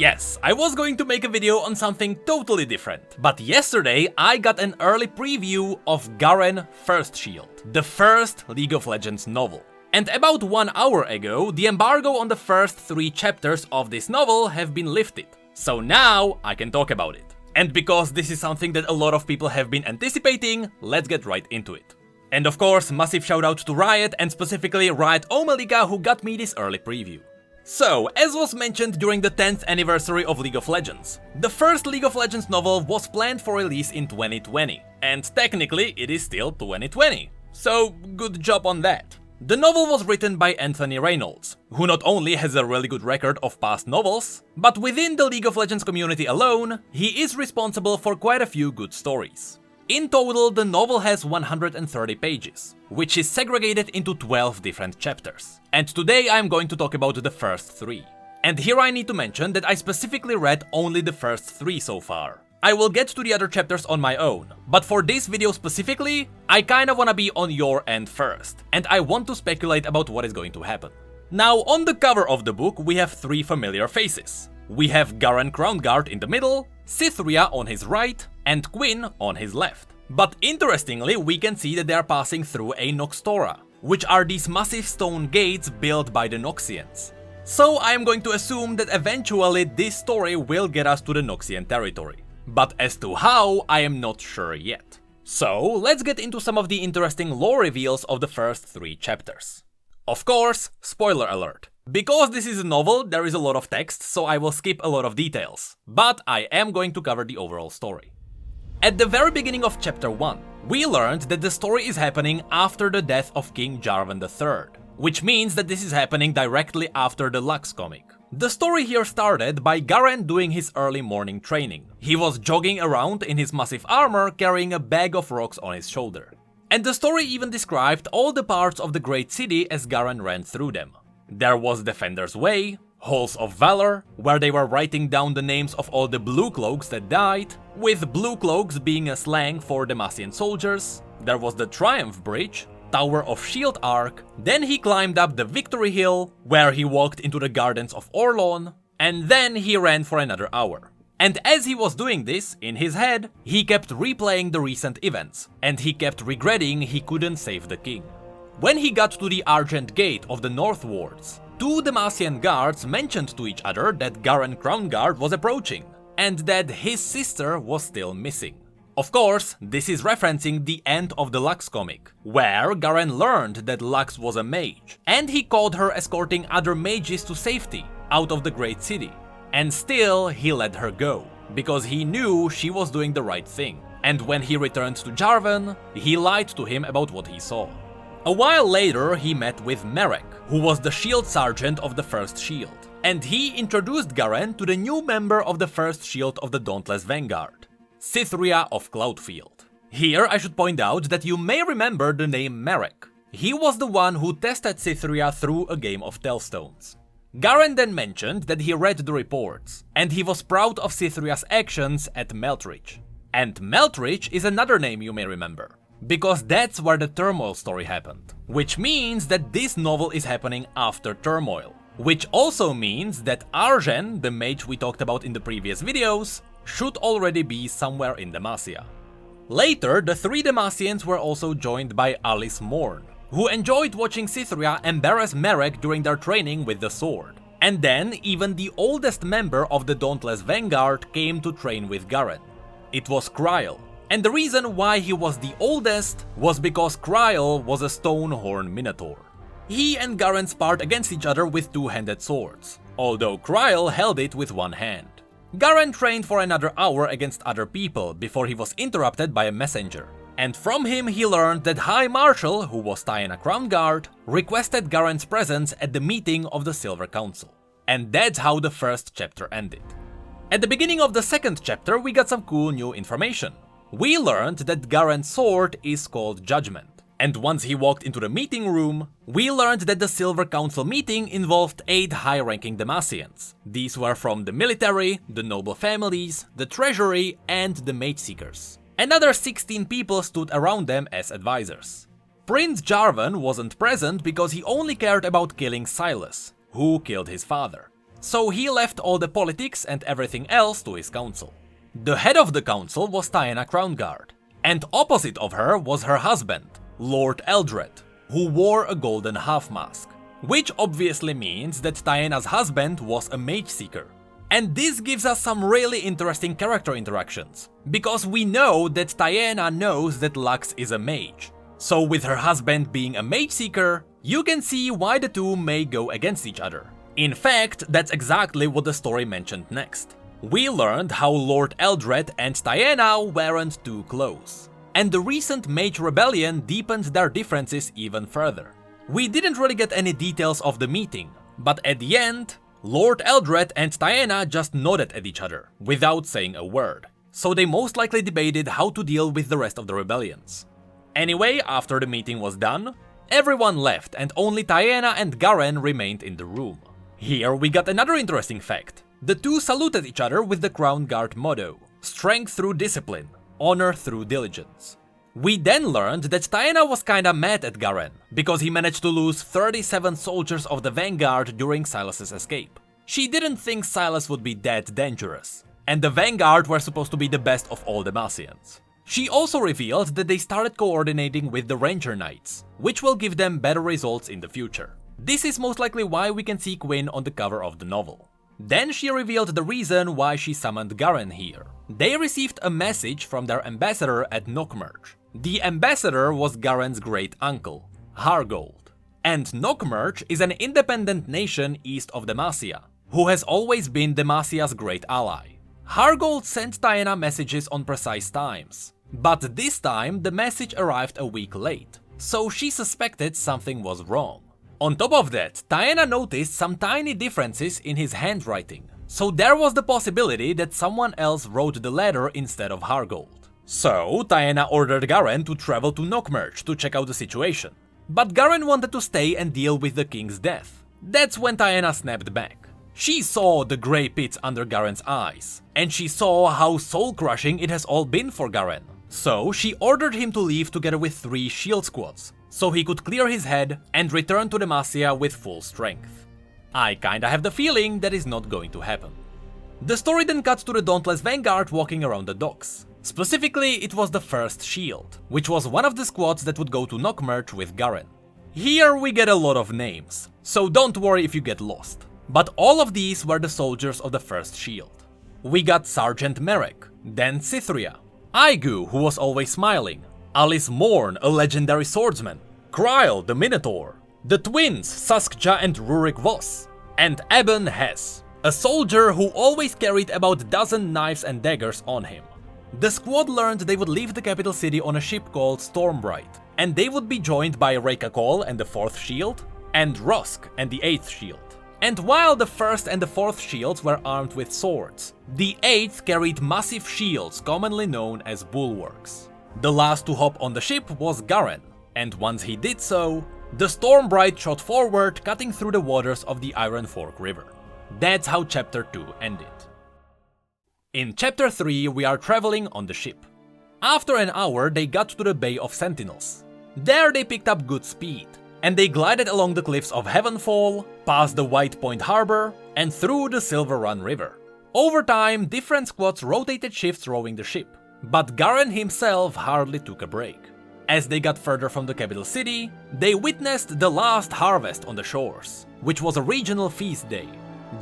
Yes, I was going to make a video on something totally different, but yesterday I got an early preview of Garen First Shield, the first League of Legends novel. And about 1 hour ago, the embargo on the first 3 chapters of this novel have been lifted. So now I can talk about it. And because this is something that a lot of people have been anticipating, let's get right into it. And of course, massive shout out to Riot and specifically Riot Omelica who got me this early preview. So, as was mentioned during the 10th anniversary of League of Legends, the first League of Legends novel was planned for release in 2020, and technically it is still 2020. So, good job on that. The novel was written by Anthony Reynolds, who not only has a really good record of past novels, but within the League of Legends community alone, he is responsible for quite a few good stories. In total, the novel has 130 pages, which is segregated into 12 different chapters. And today I'm going to talk about the first 3. And here I need to mention that I specifically read only the first 3 so far. I will get to the other chapters on my own, but for this video specifically, I kinda wanna be on your end first, and I want to speculate about what is going to happen. Now, on the cover of the book, we have 3 familiar faces. We have Garen Crownguard in the middle, Cytherea on his right, and Quinn on his left. But interestingly, we can see that they are passing through a Noxtora, which are these massive stone gates built by the Noxians. So I am going to assume that eventually this story will get us to the Noxian territory. But as to how, I am not sure yet. So let's get into some of the interesting lore reveals of the first 3 chapters. Of course, spoiler alert. Because this is a novel, there is a lot of text, so I will skip a lot of details, but I am going to cover the overall story. At the very beginning of chapter 1, we learned that the story is happening after the death of King Jarvan III, which means that this is happening directly after the Lux comic. The story here started by Garen doing his early morning training. He was jogging around in his massive armor carrying a bag of rocks on his shoulder. And the story even described all the parts of the great city as Garen ran through them. There was Defender's Way, Halls of Valor, where they were writing down the names of all the blue cloaks that died, with blue cloaks being a slang for Demacian soldiers. There was the Triumph Bridge, Tower of Shield Arc, then he climbed up the Victory Hill, where he walked into the Gardens of Orlon, and then he ran for another hour. And as he was doing this, in his head, he kept replaying the recent events, and he kept regretting he couldn't save the king. When he got to the Argent Gate of the North Wards, 2 Demacian guards mentioned to each other that Garen Crownguard was approaching, and that his sister was still missing. Of course, this is referencing the end of the Lux comic, where Garen learned that Lux was a mage, and he called her escorting other mages to safety, out of the great city. And still, he let her go, because he knew she was doing the right thing. And when he returned to Jarvan, he lied to him about what he saw. A while later, he met with Merek, who was the shield sergeant of the First Shield, and he introduced Garen to the new member of the First Shield of the Dauntless Vanguard, Cytherea of Cloudfield. Here I should point out that you may remember the name Merek. He was the one who tested Cytherea through a game of Tellstones. Garen then mentioned that he read the reports, and he was proud of Cytherea's actions at Meltridge. And Meltridge is another name you may remember, because that's where the Turmoil story happened. Which means that this novel is happening after Turmoil. Which also means that Arjen, the mage we talked about in the previous videos, should already be somewhere in Demacia. Later, the 3 Demacians were also joined by Alice Morn, who enjoyed watching Cytherea embarrass Merek during their training with the sword. And then, even the oldest member of the Dauntless Vanguard came to train with Garen. It was Kryl. And the reason why he was the oldest was because Kryl was a Stonehorn Minotaur. He and Garen sparred against each other with 2-handed swords, although Kryl held it with 1 hand. Garen trained for another hour against other people before he was interrupted by a messenger. And from him he learned that High Marshal, who was Tiana Crownguard, requested Garen's presence at the meeting of the Silver Council. And that's how the first chapter ended. At the beginning of the second chapter we got some cool new information. We learned that Garen's sword is called Judgment. And once he walked into the meeting room, we learned that the Silver Council meeting involved 8 high-ranking Demacians. These were from the military, the noble families, the treasury, and the Mage Seekers. Another 16 people stood around them as advisors. Prince Jarvan wasn't present because he only cared about killing Silas, who killed his father. so he left all the politics and everything else to his council. The head of the council was Taena Crownguard, and opposite of her was her husband, Lord Eldred, who wore a golden half-mask, which obviously means that Taena's husband was a mage seeker. And this gives us some really interesting character interactions, because we know that Taena knows that Lux is a mage. So with her husband being a mage seeker, you can see why the two may go against each other. In fact, that's exactly what the story mentioned next. We learned how Lord Eldred and Taena weren't too close, and the recent mage rebellion deepened their differences even further. We didn't really get any details of the meeting, but at the end, Lord Eldred and Taena just nodded at each other, without saying a word, so they most likely debated how to deal with the rest of the rebellions. Anyway, after the meeting was done, everyone left and only Taena and Garen remained in the room. Here we got another interesting fact. The two saluted each other with the Crown Guard motto, strength through discipline, honor through diligence. We then learned that Taena was kinda mad at Garen, because he managed to lose 37 soldiers of the Vanguard during Silas's escape. She didn't think Silas would be that dangerous, and the Vanguard were supposed to be the best of all Demacians. She also revealed that they started coordinating with the Ranger Knights, which will give them better results in the future. This is most likely why we can see Quinn on the cover of the novel. Then she revealed the reason why she summoned Garen here. They received a message from their ambassador at Nockmerge. The ambassador was Garen's great uncle, Hargold. And Nockmerge is an independent nation east of Demacia, who has always been Demacia's great ally. Hargold sent Taena messages on precise times, but this time the message arrived a week late, so she suspected something was wrong. On top of that, Taena noticed some tiny differences in his handwriting, so there was the possibility that someone else wrote the letter instead of Hargold. So, Taena ordered Garen to travel to Nockmerge to check out the situation. But Garen wanted to stay and deal with the king's death. That's when Taena snapped back. She saw the grey pits under Garen's eyes, and she saw how soul-crushing it has all been for Garen. So, she ordered him to leave together with 3 shield squads, so he could clear his head and return to Demacia with full strength. I kinda have the feeling that is not going to happen. The story then cuts to the Dauntless Vanguard walking around the docks. Specifically, it was the first shield, which was one of the squads that would go to Nockmerge with Garen. Here we get a lot of names, so don't worry if you get lost. But all of these were the soldiers of the first shield. We got Sergeant Merrick, then Cytherea, Aigu, who was always smiling, Alice Morn, a legendary swordsman, Kryle, the Minotaur, the twins Saskja and Rurik Voss, and Eben Hess, a soldier who always carried about a dozen knives and daggers on him. The squad learned they would leave the capital city on a ship called Stormbright, and they would be joined by Reika Call and the 4th shield, and Rosk and the 8th shield. And while the 1st and the 4th shields were armed with swords, the 8th carried massive shields commonly known as bulwarks. The last to hop on the ship was Garen, and once he did so, the Stormbright shot forward, cutting through the waters of the Iron Fork River. That's how Chapter 2 ended. In Chapter 3, we are traveling on the ship. After an hour, they got to the Bay of Sentinels. There they picked up good speed, and they glided along the cliffs of Heavenfall, past the White Point Harbor, and through the Silver Run River. Over time, different squads rotated shifts rowing the ship, but Garen himself hardly took a break. As they got further from the capital city, they witnessed the last harvest on the shores, which was a regional feast day.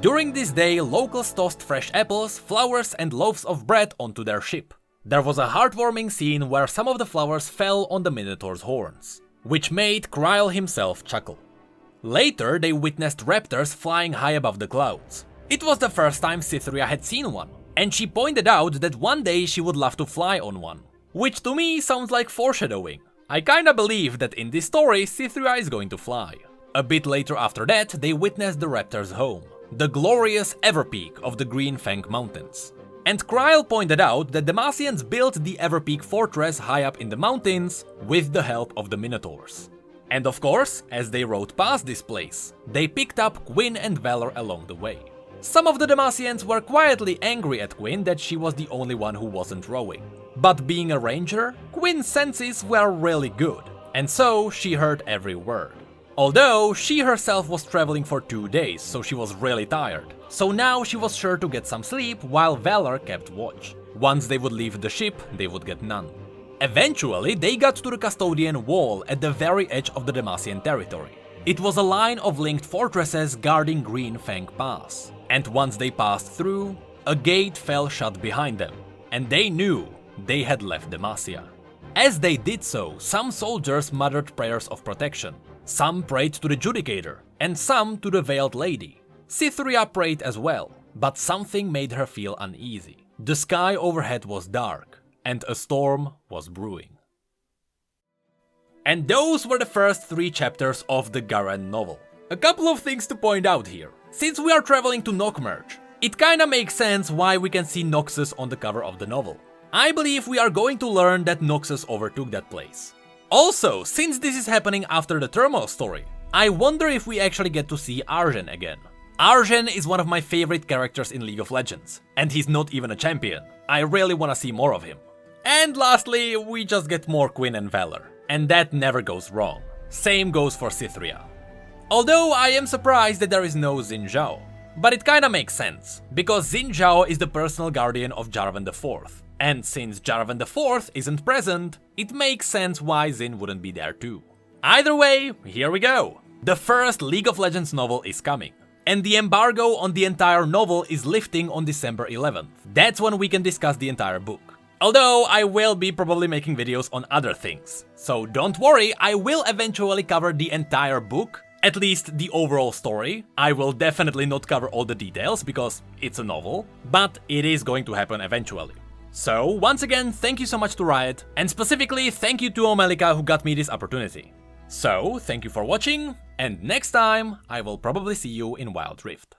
During this day, locals tossed fresh apples, flowers and loaves of bread onto their ship. There was a heartwarming scene where some of the flowers fell on the Minotaur's horns, which made Kryle himself chuckle. Later, they witnessed raptors flying high above the clouds. It was the first time Cytherea had seen one, and she pointed out that one day she would love to fly on one. Which to me sounds like foreshadowing. I kinda believe that in this story, Cytherea is going to fly. A bit later after that, they witnessed the raptor's home, the glorious Everpeak of the Green Fang Mountains. And Kryle pointed out that the Demacians built the Everpeak fortress high up in the mountains with the help of the Minotaurs. And of course, as they rode past this place, they picked up Quinn and Valor along the way. Some of the Demacians were quietly angry at Quinn that she was the only one who wasn't rowing. But being a ranger, Quinn's senses were really good, and so she heard every word. Although she herself was traveling for 2 days, so she was really tired, so now she was sure to get some sleep while Valor kept watch. Once they would leave the ship, they would get none. Eventually, they got to the Custodian Wall at the very edge of the Demacian territory. It was a line of linked fortresses guarding Green Fang Pass, and once they passed through, a gate fell shut behind them, and they knew they had left Demacia. As they did so, some soldiers muttered prayers of protection. Some prayed to the Judicator, and some to the Veiled Lady. Cytherea prayed as well, but something made her feel uneasy. The sky overhead was dark, and a storm was brewing. And those were the first 3 chapters of the Garen novel. A couple of things to point out here. Since we are traveling to Nockmerge, it kinda makes sense why we can see Noxus on the cover of the novel. I believe we are going to learn that Noxus overtook that place. Also, since this is happening after the Turmoil story, I wonder if we actually get to see Arjen again. Arjen is one of my favorite characters in League of Legends, and he's not even a champion. I really wanna see more of him. And lastly, we just get more Quinn and Valor, and that never goes wrong. Same goes for Cytherea. Although I am surprised that there is no Xin Zhao. But it kinda makes sense, because Xin Zhao is the personal guardian of Jarvan IV. And since Jarvan IV isn't present, it makes sense why Xin wouldn't be there too. Either way, here we go! The first League of Legends novel is coming. And the embargo on the entire novel is lifting on December 11th. That's when we can discuss the entire book. Although I will be probably making videos on other things. So don't worry, I will eventually cover the entire book. At least the overall story. I will definitely not cover all the details because it's a novel. But it is going to happen eventually. So, once again, thank you so much to Riot, and specifically thank you to Omelica who got me this opportunity. So, thank you for watching, and next time I will probably see you in Wild Rift.